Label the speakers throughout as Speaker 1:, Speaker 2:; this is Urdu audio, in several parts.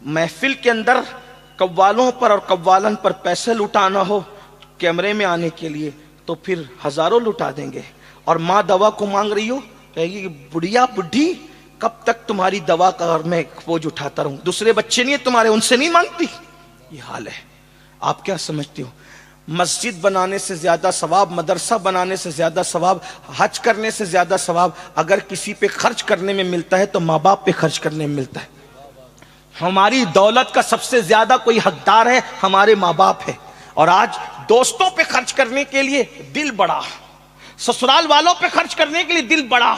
Speaker 1: محفل کے اندر قوالوں پر اور قوالن پر پیسے لٹانا ہو کیمرے میں آنے کے لیے تو پھر ہزاروں لٹا دیں گے. اور ماں دوا کو مانگ رہی ہو کہے گی بڑھیا بڈھی کب تک تمہاری دوا کا میں بوجھ اٹھاتا رہوں, دوسرے بچے نہیں ہیں تمہارے ان سے نہیں مانگتی. یہ حال ہے. آپ کیا سمجھتے ہو مسجد بنانے سے زیادہ ثواب, مدرسہ بنانے سے زیادہ ثواب, حج کرنے سے زیادہ ثواب اگر کسی پہ خرچ کرنے میں ملتا ہے تو ماں باپ پہ خرچ کرنے میں ملتا ہے. ہماری دولت کا سب سے زیادہ کوئی حقدار ہے ہمارے ماں باپ ہے. اور آج دوستوں پہ خرچ کرنے کے لیے دل بڑا, سسرال والوں پہ خرچ کرنے کے لیے دل بڑا,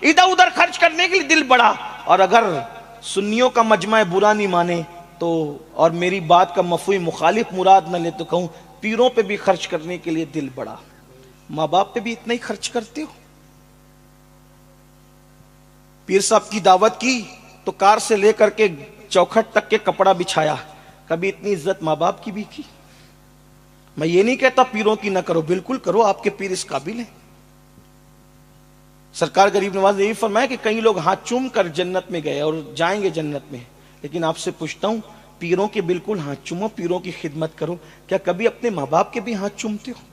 Speaker 1: ادھر ادھر خرچ کرنے کے لیے دل بڑا. اور اگر سنیوں کا مجمع برا نہیں مانے تو, اور میری بات کا مفہوم مخالف مراد نہ لے تو کہوں پیروں پہ بھی خرچ کرنے کے لیے دل بڑا. ماں باپ پہ بھی اتنا ہی خرچ کرتے ہو. پیر صاحب کی دعوت کی تو کار سے لے کر کے چوکھٹ تک کے کپڑا بچھایا, کبھی اتنی عزت ماں باپ کی بھی کی. میں یہ نہیں کہتا پیروں کی نہ کرو, بالکل کرو, آپ کے پیر اس قابل ہیں. سرکار غریب نواز نے یہی فرمایا کہ کئی لوگ ہاتھ چوم کر جنت میں گئے اور جائیں گے جنت میں, لیکن آپ سے پوچھتا ہوں پیروں کے بالکل ہاتھ چومو, پیروں کی خدمت کرو. کیا کبھی اپنے ماں باپ کے بھی ہاتھ چومتے ہو؟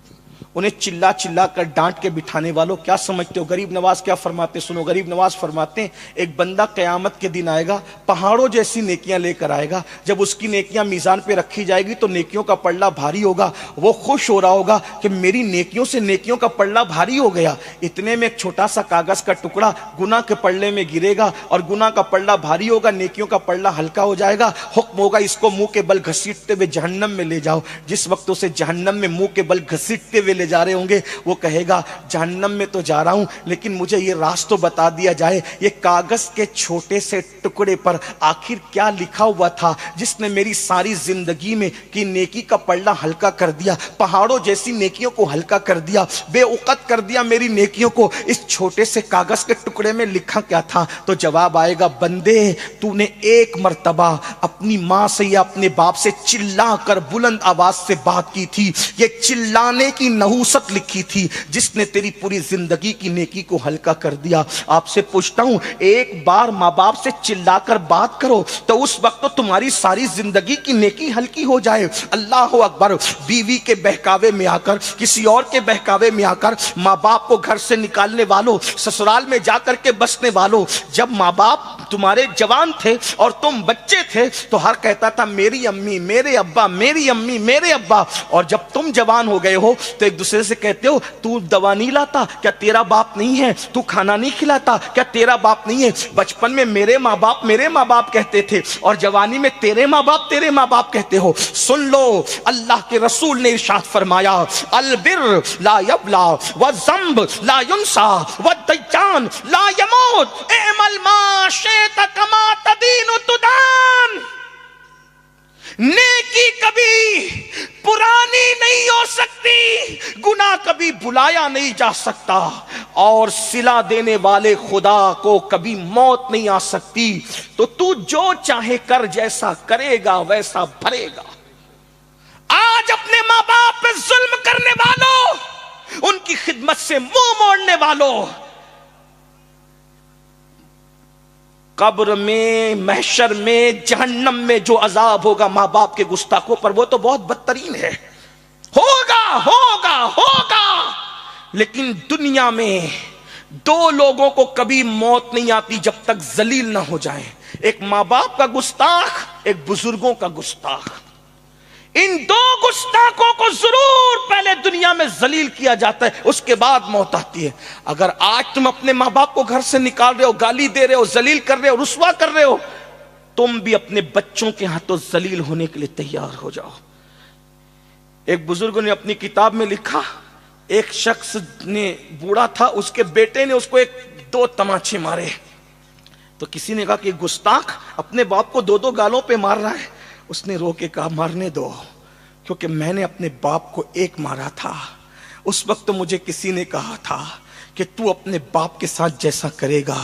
Speaker 1: انہیں چلا چلا کر ڈانٹ کے بٹھانے والوں کیا سمجھتے ہو غریب نواز کیا فرماتے سنو. غریب نواز فرماتے ہیں ایک بندہ قیامت کے دن آئے گا, پہاڑوں جیسی نیکیاں لے کر آئے گا. جب اس کی نیکیاں میزان پہ رکھی جائے گی تو نیکیوں کا پلڑا بھاری ہوگا. وہ خوش ہو رہا ہوگا کہ میری نیکیوں سے نیکیوں کا پلڑا بھاری ہو گیا. اتنے میں ایک چھوٹا سا کاغذ کا ٹکڑا گناہ کے پلڑے میں گرے گا اور گناہ کا پلڑا بھاری ہوگا, نیکیوں کا پلڑا ہلکا ہو جائے گا. حکم ہوگا اس کو منہ کے بل گھسیٹتے ہوئے جہنم میں لے جاؤ. جس وقت اسے جہنم میں منہ کے بل گھسیٹتے ہوئے لے جا رہے ہوں گے وہ کہے گا جہنم میں تو جا رہا ہوں لیکن مجھے یہ راز تو بتا دیا جائے یہ کاغذ کے چھوٹے سے ٹکڑے پر آخر کیا لکھا ہوا تھا جس نے میری ساری زندگی میں کی نیکی کا پلڑا ہلکا کر دیا, پہاڑوں جیسی نیکیوں کو ہلکا کر دیا, بے اوقت کر دیا میری نیکیوں کو. اس چھوٹے سے کاغذ کے ٹکڑے میں لکھا کیا تھا؟ تو جواب آئے گا بندے تو نے ایک مرتبہ اپنی ماں سے یا اپنے باپ سے چلا کر بلند آواز سے بات کی تھی, یہ چلانے کی نحوست لکھی تھی جس نے تیری پوری زندگی کی نیکی کو ہلکا کر دیا. آپ سے پوچھتا ہوں ایک بار ماں باپ سے چلا کر بات کرو تو اس وقت تو تمہاری ساری زندگی کی نیکی ہلکی ہو جائے. اللہ اکبر. بیوی کے بہکاوے میں آ کر, کسی اور کے بہکاوے میں آ کر, ماں باپ کو گھر سے نکالنے والوں, سسرال میں جا کر کے بسنے والوں, جب ماں باپ تمہارے جوان تھے اور تم بچے تھے تو ہر کہتا تھا میری امی میرے ابا, میری امی میرے ابا, اور جب تم جوان ہو گئے ہو تو ایک دوسرے سے کہتے ہو تو دوا نہیں لاتا کیا تیرا باپ نہیں ہے, تو کھانا نہیں کھلاتا کیا تیرا باپ نہیں ہے. بچپن میں میرے ماں باپ کہتے تھے اور جوانی میں تیرے ماں باپ کہتے ہو. سن لو اللہ کے رسول نے ارشاد فرمایا البر لا یبلا والذنب لا ینسا والدیان لا یموت اعمل ما شئت کما تدین تدان. نیکی کبھی پرانی نہیں ہو سکتی, گناہ کبھی بھلایا نہیں جا سکتا, اور صلہ دینے والے خدا کو کبھی موت نہیں آ سکتی. تو جو چاہے کر, جیسا کرے گا ویسا بھرے گا. آج اپنے ماں باپ پہ ظلم کرنے والوں, ان کی خدمت سے منہ موڑنے والوں, قبر میں, محشر میں, جہنم میں جو عذاب ہوگا ماں باپ کے گستاخوں پر وہ تو بہت بدترین ہے. ہوگا. لیکن دنیا میں دو لوگوں کو کبھی موت نہیں آتی جب تک ذلیل نہ ہو جائیں, ایک ماں باپ کا گستاخ, ایک بزرگوں کا گستاخ. ان دو گستاخوں کو ضرور پہلے دنیا میں ذلیل کیا جاتا ہے, اس کے بعد موت آتی ہے. اگر آج تم اپنے ماں باپ کو گھر سے نکال رہے ہو, گالی دے رہے ہو, ذلیل کر رہے ہو, رسوا کر رہے ہو, تم بھی اپنے بچوں کے ہاتھوں ذلیل ہونے کے لیے تیار ہو جاؤ. ایک بزرگ نے اپنی کتاب میں لکھا, ایک شخص نے, بوڑھا تھا, اس کے بیٹے نے اس کو 2 تماچے مارے. تو کسی نے کہا کہ گستاخ اپنے باپ کو 2 گالوں پہ مار رہا ہے. اس نے رو کے کہا مارنے دو, کیونکہ میں نے اپنے باپ کو 1 مارا تھا. اس وقت تو مجھے کسی نے کہا تھا کہ تو اپنے باپ کے ساتھ جیسا کرے گا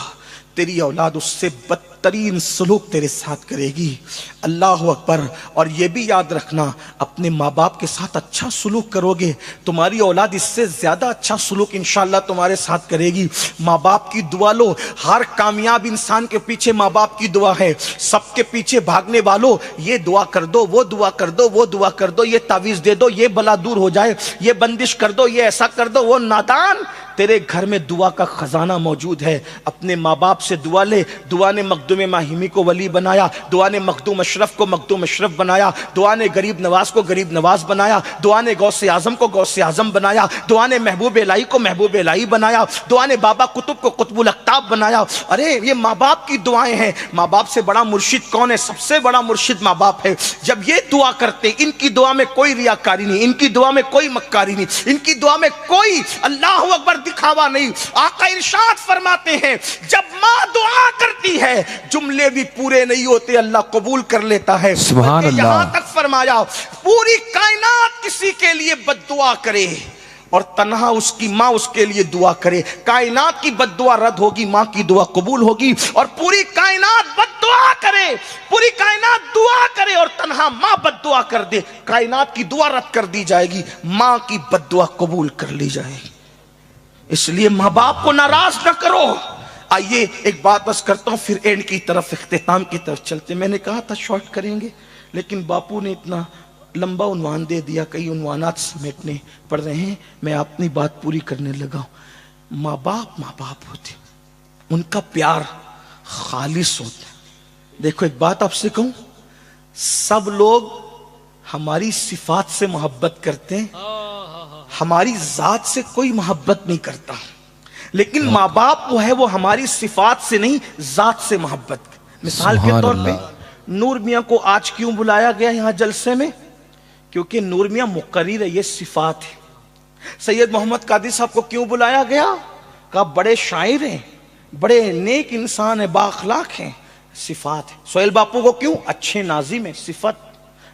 Speaker 1: تیری اولاد اس سے بدتر بدترین سلوک تیرے ساتھ کرے گی۔ اللہ اکبر۔ اور یہ بھی یاد رکھنا، اپنے ماں باپ کے ساتھ اچھا سلوک کرو گے، تمہاری اولاد اس سے زیادہ اچھا سلوک انشاءاللہ تمہارے ساتھ کرے گی۔ ماں باپ کی دعا لو، ہر کامیاب انسان کے پیچھے ماں باپ کی دعا ہے۔ سب کے پیچھے بھاگنے والوں، یہ دعا کر دو، وہ دعا کر دو، وہ دعا کر دو، یہ تعویذ دے دو، یہ بلا دور ہو جائے، یہ بندش کر دو، یہ ایسا کر دو، وہ نادان، تیرے گھر میں دعا کا خزانہ موجود ہے۔ اپنے ماں باپ سے دعا لے۔ دعا نے مخدوم ماہمی کو ولی بنایا، دعا نے مخدوم اشرف کو مخدوم اشرف بنایا، دعا نے غریب نواز کو غریب نواز بنایا، دعا نے غوث اعظم کو غوث اعظم بنایا، دعا نے محبوب الہی کو محبوب الہی بنایا، دعا نے بابا قطب کو قطب الاقطاب بنایا۔ ارے یہ ماں باپ کی دعائیں ہیں۔ ماں باپ سے بڑا مرشد کون ہے؟ سب سے بڑا مرشد ماں باپ ہے۔ جب یہ دعا کرتے، ان کی دعا میں کوئی ریاکاری نہیں، ان کی دعا میں کوئی مکاری نہیں، ان کی دعا میں کوئی اللہ اکبر دکھاوا نہیں۔ آقا ارشاد فرماتے ہیں جب ماں دعا کرتی ہے جملے بھی پورے نہیں ہوتے، اللہ قبول کر لیتا ہے۔
Speaker 2: سبحان اللہ۔
Speaker 1: یہاں تک فرمایا پوری کائنات کسی کے لیے بد دعا کرے اور تنہا اس کی ماں اس کے لیے دعا کرے، کائنات کی بد دعا رد ہوگی، ماں کی دعا قبول ہوگی۔ اور پوری کائنات بد دعا کرے، پوری کائنات دعا کرے اور تنہا ماں بد دعا کر دے، کائنات کی دعا رد کر دی جائے گی، ماں کی بد دعا قبول کر لی جائے گی۔ اس لیے ماں باپ کو ناراض نہ کرو۔ آئیے ایک بات بس کرتا ہوں، پھر اینڈ کی طرف، اختتام کی طرف چلتے۔ میں نے کہا تھا شارٹ کریں گے، لیکن باپو نے اتنا لمبا عنوان دے دیا، کئی عنوانات سمیٹنے پڑ رہے ہیں، میں اپنی بات پوری کرنے لگا ہوں۔ ماں باپ ہوتے، ان کا پیار خالص ہوتا ہے۔ دیکھو ایک بات آپ سے کہوں، سب لوگ ہماری صفات سے محبت کرتے ہیں، ہماری ذات سے کوئی محبت نہیں کرتا، لیکن ماں باپ وہ ہے وہ ہماری صفات سے نہیں ذات سے محبت۔ مثال کے طور پہ نور میاں کو آج کیوں بلایا گیا یہاں جلسے میں؟ کیونکہ نور میاں مقرر ہے، یہ صفات ہے۔ سید محمد قادری صاحب کو کیوں بلایا گیا؟ کہا بڑے شاعر ہیں، بڑے نیک انسان ہیں، بااخلاق ہیں، صفات ہے۔ سہیل باپو کو کیوں؟ اچھے ناظم ہیں، صفت۔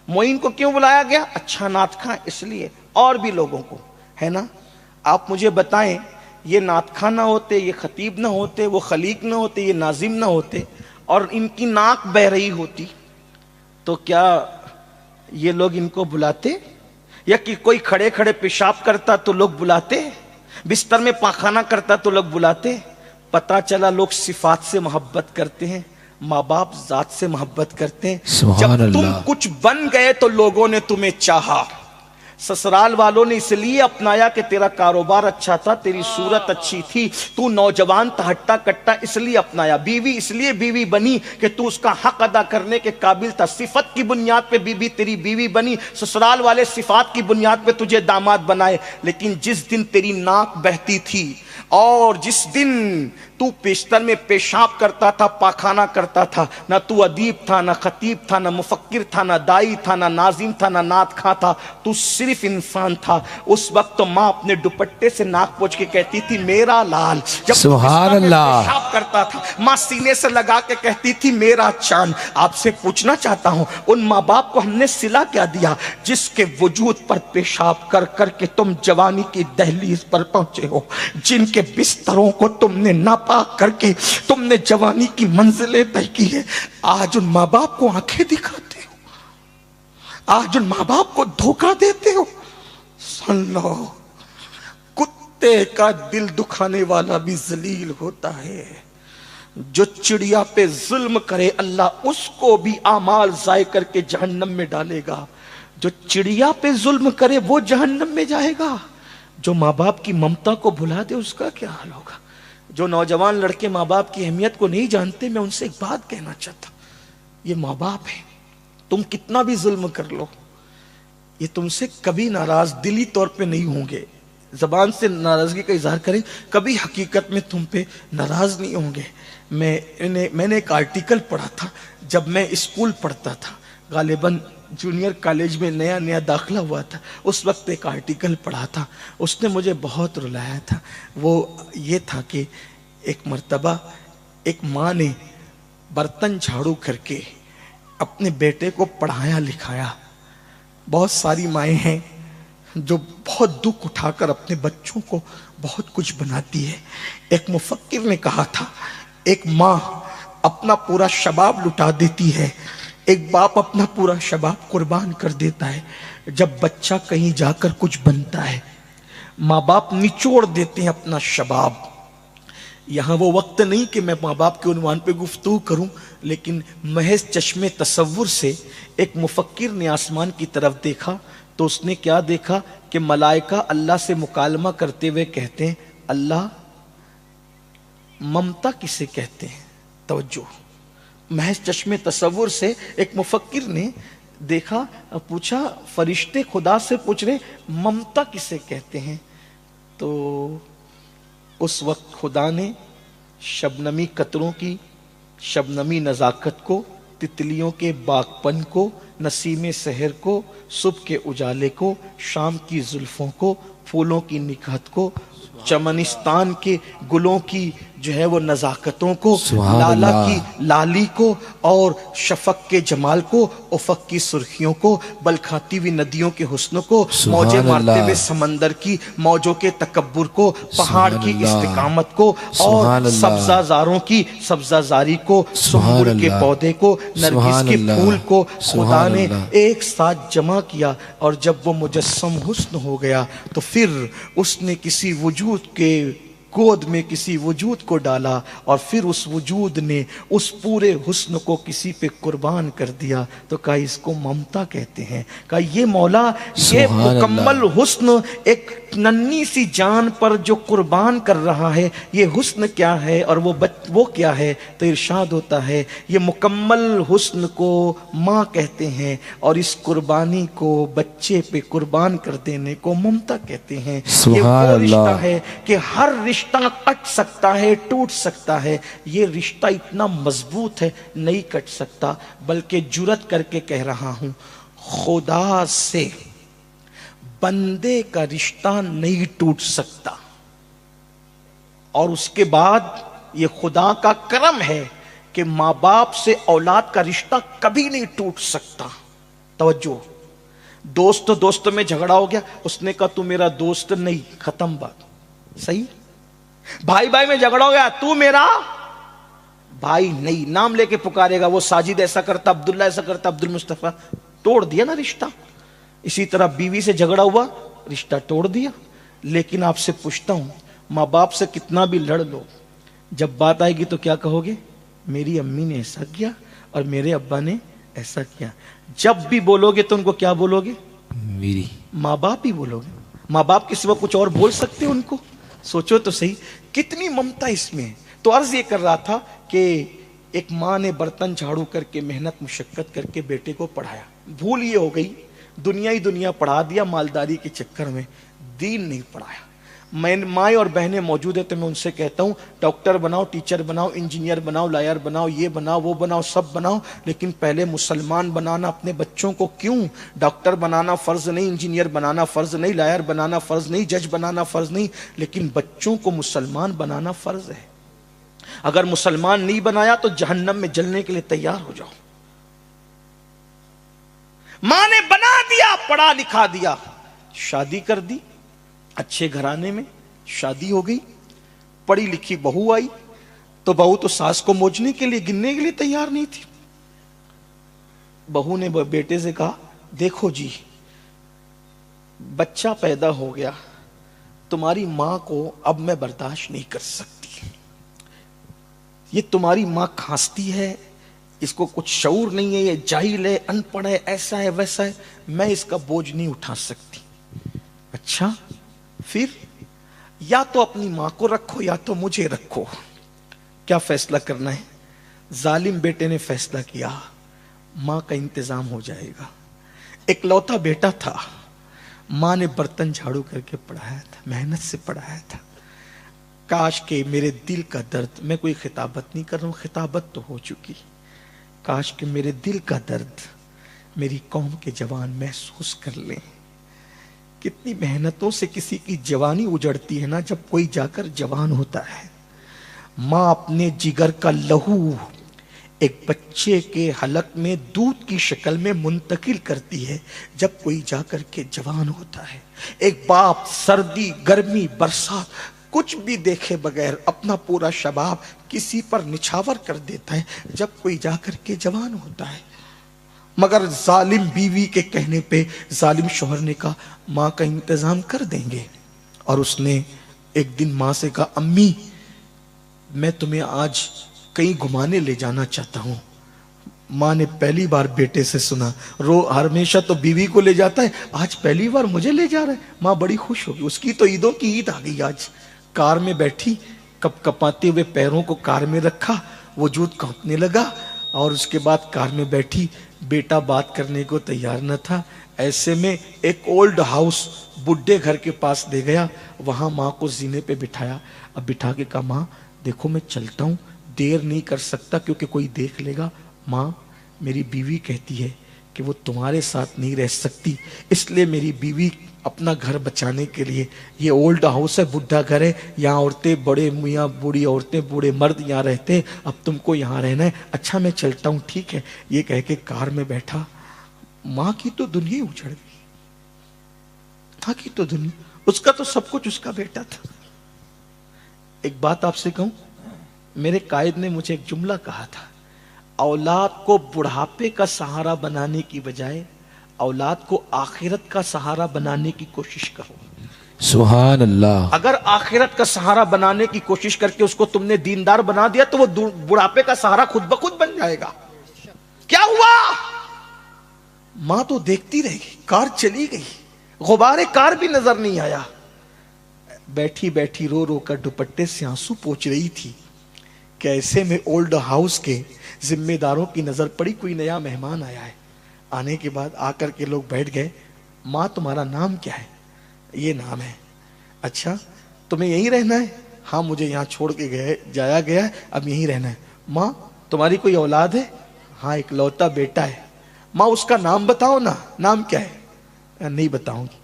Speaker 1: معین کو کیوں بلایا گیا؟ اچھا نعت خواں، اس لیے۔ اور بھی لوگوں کو ہے نا۔ آپ مجھے بتائیں، یہ نعت خواں نہ ہوتے، یہ خطیب نہ ہوتے، وہ خلیق نہ ہوتے، یہ ناظم نہ ہوتے، اور ان کی ناک بہ رہی ہوتی، تو کیا یہ لوگ ان کو بلاتے؟ یا کہ کوئی کھڑے کھڑے پیشاب کرتا تو لوگ بلاتے؟ بستر میں پاخانہ کرتا تو لوگ بلاتے؟ پتہ چلا لوگ صفات سے محبت کرتے ہیں، ماں باپ ذات سے محبت کرتے ہیں۔ جب تم کچھ بن گئے تو لوگوں نے تمہیں چاہا۔ سسرال والوں نے اس لیے اپنایا کہ تیرا کاروبار اچھا تھا، تیری صورت اچھی تھی، تو نوجوان تھا، ہٹا کٹا، اس لیے اپنایا۔ بیوی اس لیے بیوی بنی کہ تو اس کا حق ادا کرنے کے قابل تھا، صفت کی بنیاد پہ بیوی تیری بیوی بنی۔ سسرال والے صفات کی بنیاد پہ تجھے داماد بنائے، لیکن جس دن تیری ناک بہتی تھی اور جس دن تو بستر میں پیشاب کرتا تھا، پاخانہ کرتا تھا، نہ تو ادیب تھا، نہ خطیب تھا، نہ مفکر تھا، نہ دائی تھا، نہ ناظم تھا، نہ نعت خواں تھا، تو صرف انسان تھا۔ اس وقت تو ماں اپنے دوپٹے سے ناک پوچھ کے کہتی تھی میرا لال۔ جب
Speaker 2: سبحان اللہ،
Speaker 1: پیشاب کرتا تھا ماں سینے سے لگا کے کہتی تھی میرا چاند۔ آپ سے پوچھنا چاہتا ہوں، ان ماں باپ کو ہم نے صلہ کیا دیا جس کے وجود پر پیشاب کر کر کے تم جوانی کی دہلیز پر پہنچے ہو، جن کے بستروں کو تم نے ناپاک کر کے تم نے جوانی کی منزلیں طے کی ہے؟ آج ان ماں باپ کو آنکھیں دکھاتے ہو، آج ان ماں باپ کو دھوکہ دیتے ہو۔ سن لو، کتے کا دل دکھانے والا بھی ذلیل ہوتا ہے۔ جو چڑیا پہ ظلم کرے اللہ اس کو بھی اعمال ضائع کر کے جہنم میں ڈالے گا۔ جو چڑیا پہ ظلم کرے وہ جہنم میں جائے گا۔ جو ماں باپ کی ممتا کو بھلا دے اس کا کیا حال ہوگا؟ جو نوجوان لڑکے ماں باپ کی اہمیت کو نہیں جانتے، میں ان سے ایک بات کہنا چاہتا ہوں، یہ ماں باپ ہے، تم کتنا بھی ظلم کر لو، یہ تم سے کبھی ناراض دلی طور پہ نہیں ہوں گے، زبان سے ناراضگی کا اظہار کریں، کبھی حقیقت میں تم پہ ناراض نہیں ہوں گے۔ میں نے ایک آرٹیکل پڑھا تھا جب میں اسکول پڑھتا تھا، غالباً جونیئر کالج میں نیا داخلہ ہوا تھا، اس وقت ایک آرٹیکل پڑھا تھا، اس نے مجھے بہت رلایا تھا۔ وہ یہ تھا کہ ایک مرتبہ ایک ماں نے برتن جھاڑو کر کے اپنے بیٹے کو پڑھایا لکھایا۔ بہت ساری مائیں ہیں جو بہت دکھ اٹھا کر اپنے بچوں کو بہت کچھ بناتی ہے۔ ایک مفکر نے کہا تھا، ایک ماں اپنا پورا شباب لٹا دیتی ہے، ایک باپ اپنا پورا شباب قربان کر دیتا ہے۔ جب بچہ کہیں جا کر کچھ بنتا ہے، ماں باپ نچوڑ دیتے ہیں اپنا شباب۔ یہاں وہ وقت نہیں کہ میں ماں باپ کے عنوان پہ گفتگو کروں، لیکن محض چشم تصور سے ایک مفکر نے آسمان کی طرف دیکھا تو اس نے کیا دیکھا کہ ملائکہ اللہ سے مکالمہ کرتے ہوئے کہتے ہیں، اللہ ممتا کسے کہتے ہیں؟ توجہ، محض چشم تصور سے ایک مفکر نے دیکھا، پوچھا، فرشتے خدا سے پوچھ رہے ممتا کسے کہتے ہیں؟ تو اس وقت خدا نے شبنمی قطروں کی شبنمی نزاکت کو، تتلیوں کے باغپن کو، نسیم سحر کو، صبح کے اجالے کو، شام کی زلفوں کو، پھولوں کی نکہت کو، چمنستان کے گلوں کی جو ہے وہ نزاکتوں کو، لالا کی لالی کو، اور شفق کے جمال کو، افق کی سرخیوں کو، بلکھاتی ہوئی ندیوں کے حسن کو، موجیں مارتے ہوئے سمندر کی موجوں کے تکبر کو، پہاڑ کی استقامت کو، اور سبزہ زاروں کی سبزہ زاری کو، سنبل کے پودے کو، نرگس کے پھول کو خدا نے ایک ساتھ جمع کیا، اور جب وہ مجسم حسن ہو گیا تو پھر اس نے کسی وجود کے گود میں کسی وجود کو ڈالا، اور پھر اس وجود نے اس پورے حسن کو کسی پہ قربان کر دیا، تو کہا اس کو ممتا کہتے ہیں۔ کہا یہ مولا، یہ مکمل حسن ایک ننھی سی جان پر جو قربان کر رہا ہے، یہ حسن کیا ہے اور وہ کیا ہے؟ تو ارشاد ہوتا ہے یہ مکمل حسن کو ماں کہتے ہیں، اور اس قربانی کو بچے پہ قربان کر دینے کو ممتا کہتے ہیں۔ یہ وہ رشتہ ہے کہ ہر رشتہ کٹ سکتا ہے، ٹوٹ سکتا ہے، یہ رشتہ اتنا مضبوط ہے نہیں کٹ سکتا، بلکہ جرات کر کے کہہ رہا ہوں، خدا سے بندے کا رشتہ نہیں ٹوٹ سکتا، اور اس کے بعد یہ خدا کا کرم ہے کہ ماں باپ سے اولاد کا رشتہ کبھی نہیں ٹوٹ سکتا۔ توجہ، دوست میں جھگڑا ہو گیا، اس نے کہا تو میرا دوست نہیں، ختم بات، صحیح؟ بھائی میں جھگڑا ہو گیا، تو میرا بھائی نہیں، نام لے کے پکارے گا، وہ ساجد ایسا کرتا، عبداللہ ایسا کرتا، عبد المصطفیٰ، توڑ دیا نا رشتہ۔ اسی طرح بیوی سے جھگڑا ہوا، رشتہ توڑ دیا۔ لیکن آپ سے پوچھتا ہوں، ماں باپ سے کتنا بھی لڑ لو، جب بات آئے گی تو کیا کہو گے؟ میری امی نے ایسا کیا اور میرے ابا نے ایسا کیا۔ جب بھی بولو گے تو ان کو کیا بولو گے؟ میری ماں باپ ہی بولو گے۔ ماں باپ کے سوا کچھ اور بول سکتے ان کو؟ سوچو تو صحیح، کتنی ممتا اس میں ہے۔ تو عرض یہ کر رہا تھا کہ ایک ماں نے برتن جھاڑو کر کے محنت مشقت کر کے بیٹے کو پڑھایا، بھول یہ ہو گئی، دنیا ہی دنیا پڑھا دیا مالداری کے چکر میں، دین نہیں پڑھایا۔ میں مائیں اور بہنیں موجود ہیں تو میں ان سے کہتا ہوں ڈاکٹر بناؤ، ٹیچر بناؤ، انجینئر بناؤ، لائر بناؤ، یہ بناؤ وہ بناؤ، سب بناؤ، لیکن پہلے مسلمان بنانا اپنے بچوں کو کیوں؟ ڈاکٹر بنانا فرض نہیں، انجینئر بنانا فرض نہیں، لائر بنانا فرض نہیں، جج بنانا فرض نہیں، لیکن بچوں کو مسلمان بنانا فرض ہے۔ اگر مسلمان نہیں بنایا تو جہنم میں جلنے کے لیے تیار ہو جاؤ۔ ماں نے بنا دیا، پڑھا لکھا دیا، شادی کر دی، اچھے گھرانے میں شادی ہو گئی، پڑھی لکھی بہو آئی، تو بہو تو ساس کو موجنے کے لیے گننے کے لیے تیار نہیں تھی۔ بہو نے بیٹے سے کہا دیکھو جی، بچہ پیدا ہو گیا، تمہاری ماں کو اب میں برداشت نہیں کر سکتی، یہ تمہاری ماں کھانستی ہے، اس کو کچھ شعور نہیں ہے، یہ جاہل ہے، ان پڑھ ہے، ایسا ہے ویسا ہے، میں اس کا بوجھ نہیں اٹھا سکتی۔ اچھا پھر یا تو اپنی ماں کو رکھو یا تو مجھے رکھو، کیا فیصلہ کرنا ہے؟ ظالم بیٹے نے فیصلہ کیا ماں کا انتظام ہو جائے گا۔ ایک لوتا بیٹا تھا، ماں نے برتن جھاڑو کر کے پڑھایا تھا، محنت سے پڑھایا تھا۔ کاش کہ میرے دل کا درد، میں کوئی خطابت نہیں کر رہا ہوں، خطابت تو ہو چکی، کاش کہ میرے دل کا درد میری قوم کے جوان محسوس کر لیں۔ کتنی محنتوں سے کسی کی جوانی اجڑتی ہے نا، جب کوئی جا کر جوان ہوتا ہے۔ ماں اپنے جگر کا لہو ایک بچے کے حلق میں دودھ کی شکل میں منتقل کرتی ہے جب کوئی جا کر کے جوان ہوتا ہے۔ ایک باپ سردی، گرمی، برسات کچھ بھی دیکھے بغیر اپنا پورا شباب کسی پر نچھاور کر دیتا ہے جب کوئی جا کر کے جوان ہوتا ہے. مگر ظالم بیوی کے کہنے پہ ظالم شوہر نے کہا ماں کا انتظام کر دیں گے. اور اس نے ایک دن ماں سے کہا امی میں تمہیں آج کہیں گھمانے لے جانا چاہتا ہوں. ماں نے پہلی بار بیٹے سے سنا. ہمیشہ تو بیوی کو لے جاتا ہے, آج پہلی بار مجھے لے جا رہا ہے. ماں بڑی خوش ہوگی, اس کی تو عیدوں کی عید آ گئی. آج کار میں بیٹھی, کپ کپاتے ہوئے پیروں کو کار میں رکھا, وجود کانپنے لگا. اور اس کے بعد کار میں بیٹھی, بیٹا بات کرنے کو تیار نہ تھا. ایسے میں ایک اولڈ ہاؤس بڈھے گھر کے پاس لے گیا, وہاں ماں کو زینے پہ بٹھایا. اب بٹھا کے کہا ماں دیکھو میں چلتا ہوں, دیر نہیں کر سکتا کیونکہ کوئی دیکھ لے گا. ماں میری بیوی کہتی ہے کہ وہ تمہارے ساتھ نہیں رہ سکتی, اس لیے میری بیوی اپنا گھر بچانے کے لیے, یہ اولڈ ہاؤس ہے, بڈھا گھر ہے, یہاں عورتیں بڑے میاں بوڑھی عورتیں بوڑھے مرد یہاں رہتے ہیں, اب تم کو یہاں رہنا ہے. اچھا میں چلتا ہوں, ٹھیک ہے. یہ کہہ کے کار میں بیٹھا. ماں کی تو دنیا اجڑ گئی, ماں کی تو دنیا, اس کا تو سب کچھ اس کا بیٹا تھا. ایک بات آپ سے کہوں, میرے قائد نے مجھے ایک جملہ کہا تھا, اولاد کو بڑھاپے کا سہارا بنانے کی بجائے اولاد کو آخرت کا سہارا بنانے کی کوشش کرو.
Speaker 2: سبحان اللہ.
Speaker 1: اگر آخرت کا سہارا بنانے کی کوشش کر کے اس کو تم نے دیندار بنا دیا تو وہ بڑھاپے کا سہارا خود بخود بن جائے گا. کیا ہوا؟ ماں تو دیکھتی رہ گئی, کار چلی گئی, غبار کار بھی نظر نہیں آیا. بیٹھی بیٹھی رو رو کر دوپٹے سے آنسو پوچھ رہی تھی کہ ایسے میں اولڈ ہاؤس کے ذمہ داروں کی نظر پڑی, کوئی نیا مہمان آیا ہے. آنے کے بعد آ کر کے لوگ بیٹھ گئے. ماں تمہارا نام کیا ہے؟ یہ نام ہے. اچھا تمہیں یہیں رہنا ہے؟ ہاں مجھے یہاں چھوڑ کے جایا گیا ہے, اب یہیں رہنا ہے. ماں تمہاری کوئی اولاد ہے؟ ہاں ایک لوتا بیٹا ہے. ماں اس کا نام بتاؤ نا, نام کیا ہے؟ نہیں بتاؤں گی.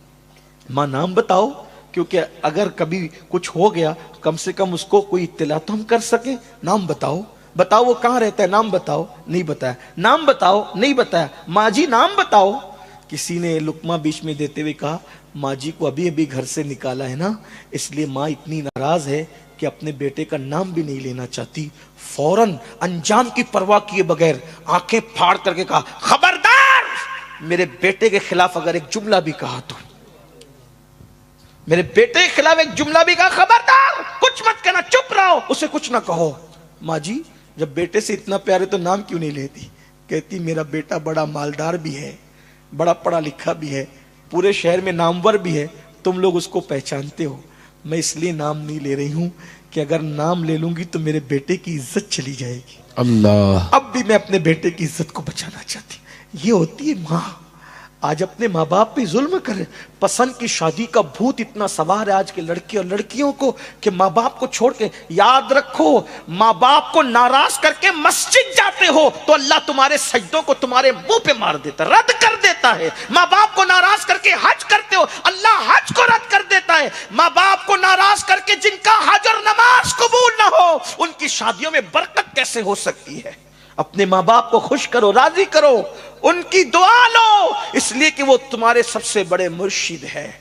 Speaker 1: ماں نام بتاؤ, کیونکہ اگر کبھی کچھ ہو گیا کم سے کم اس کو کوئی اطلاع تو ہم کر سکیں. نام بتاؤ, بتاؤ وہ کہاں رہتا ہے, نام بتاؤ. نہیں بتایا. نام بتاؤ, نہیں بتایا. ماں جی نام بتاؤ. کسی نے لقمہ بیچ میں دیتے ہوئے کہا ماں جی کو ابھی ابھی گھر سے نکالا ہے نا, اس لیے ماں اتنی ناراض ہے کہ اپنے بیٹے کا نام بھی نہیں لینا چاہتی. فوراً انجام کی پرواہ کیے بغیر آنکھیں پھاڑ کر کے کہا خبردار, میرے بیٹے کے خلاف اگر ایک جملہ بھی کہا تو, میرے بیٹے کے خلاف ایک جملہ بھی کہا, خبردار کچھ مت کہنا, چپ رہو, اسے کچھ نہ کہو. ماں جی جب بیٹے سے اتنا پیار ہے تو نام کیوں نہیں لیتی؟ کہتی میرا بیٹا بڑا مالدار بھی ہے, بڑا پڑھا لکھا بھی ہے, پورے شہر میں نامور بھی ہے, تم لوگ اس کو پہچانتے ہو. میں اس لیے نام نہیں لے رہی ہوں کہ اگر نام لے لوں گی تو میرے بیٹے کی عزت چلی جائے گی.
Speaker 2: اللہ.
Speaker 1: اب بھی میں اپنے بیٹے کی عزت کو بچانا چاہتی. یہ ہوتی ہے ماں. آج اپنے ماں باپ پہ ظلم کرے. پسند کی شادی کا بھوت اتنا سوار ہے آج کے لڑکے اور لڑکیوں کو کہ ماں باپ کو چھوڑ کے, یاد رکھو ماں باپ کو ناراض کر کے مسجد جاتے ہو تو اللہ تمہارے سجدوں کو تمہارے منہ پہ مار دیتا, رد کر دیتا ہے. ماں باپ کو ناراض کر کے حج کرتے ہو, اللہ حج کو رد کر دیتا ہے. ماں باپ کو ناراض کر کے جن کا حج اور نماز قبول نہ ہو ان کی شادیوں میں برکت کیسے ہو سکتی ہے؟ اپنے ماں باپ کو خوش کرو, راضی کرو, ان کی دعا لو, اس لیے کہ وہ تمہارے سب سے بڑے مرشد ہے.